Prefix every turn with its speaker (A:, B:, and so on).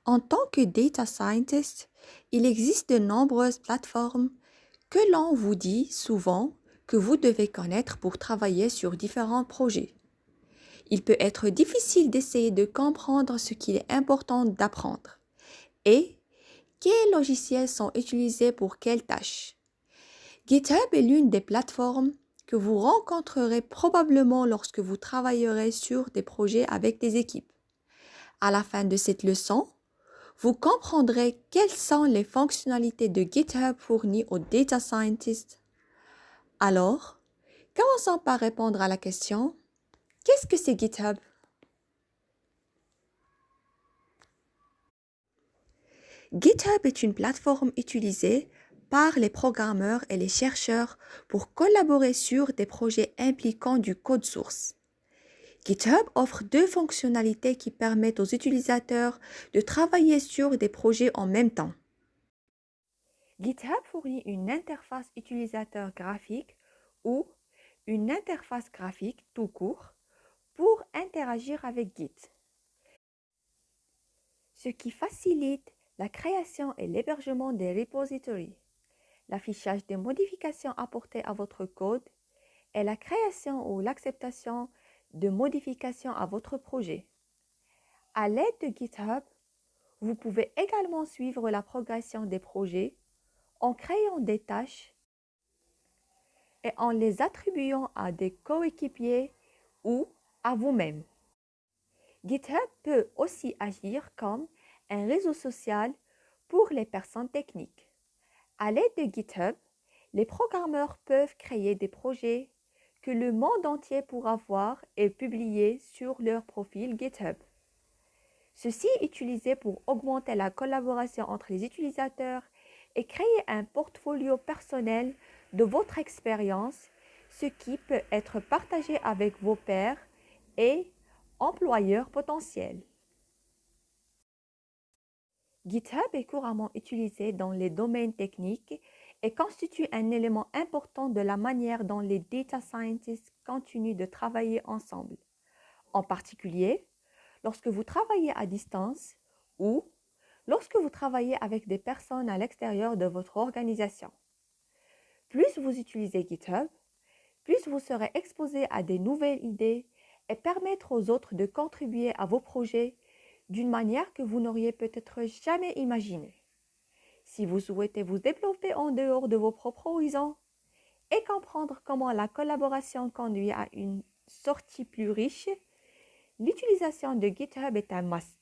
A: En tant que data scientist, il existe de nombreuses plateformes que l'on vous dit souvent que vous devez connaître pour travailler sur différents projets. Il peut être difficile d'essayer de comprendre ce qu'il est important d'apprendre et quels logiciels sont utilisés pour quelles tâches. GitHub est l'une des plateformes que vous rencontrerez probablement lorsque vous travaillerez sur des projets avec des équipes. À la fin de cette leçon, vous comprendrez quelles sont les fonctionnalités de GitHub fournies aux data scientists. Alors, commençons par répondre à la question: qu'est-ce que c'est GitHub? GitHub est une plateforme utilisée par les programmeurs et les chercheurs pour collaborer sur des projets impliquant du code source. GitHub offre deux fonctionnalités qui permettent aux utilisateurs de travailler sur des projets en même temps. GitHub fournit une interface utilisateur graphique ou une interface graphique tout court pour interagir avec Git, ce qui facilite la création et l'hébergement des repositories, l'affichage des modifications apportées à votre code et la création ou l'acceptation de modifications à votre projet. À l'aide de GitHub, vous pouvez également suivre la progression des projets en créant des tâches et en les attribuant à des coéquipiers ou à vous-même. GitHub peut aussi agir comme un réseau social pour les personnes techniques. À l'aide de GitHub, les programmeurs peuvent créer des projets que le monde entier pourra voir et publier sur leur profil GitHub. Ceci est utilisé pour augmenter la collaboration entre les utilisateurs et créer un portfolio personnel de votre expérience, ce qui peut être partagé avec vos pairs et employeurs potentiels. GitHub est couramment utilisé dans les domaines techniques et constitue un élément important de la manière dont les data scientists continuent de travailler ensemble. En particulier, lorsque vous travaillez à distance ou lorsque vous travaillez avec des personnes à l'extérieur de votre organisation. Plus vous utilisez GitHub, plus vous serez exposé à des nouvelles idées et permettre aux autres de contribuer à vos projets d'une manière que vous n'auriez peut-être jamais imaginée. Si vous souhaitez vous développer en dehors de vos propres horizons et comprendre comment la collaboration conduit à une sortie plus riche, l'utilisation de GitHub est un must.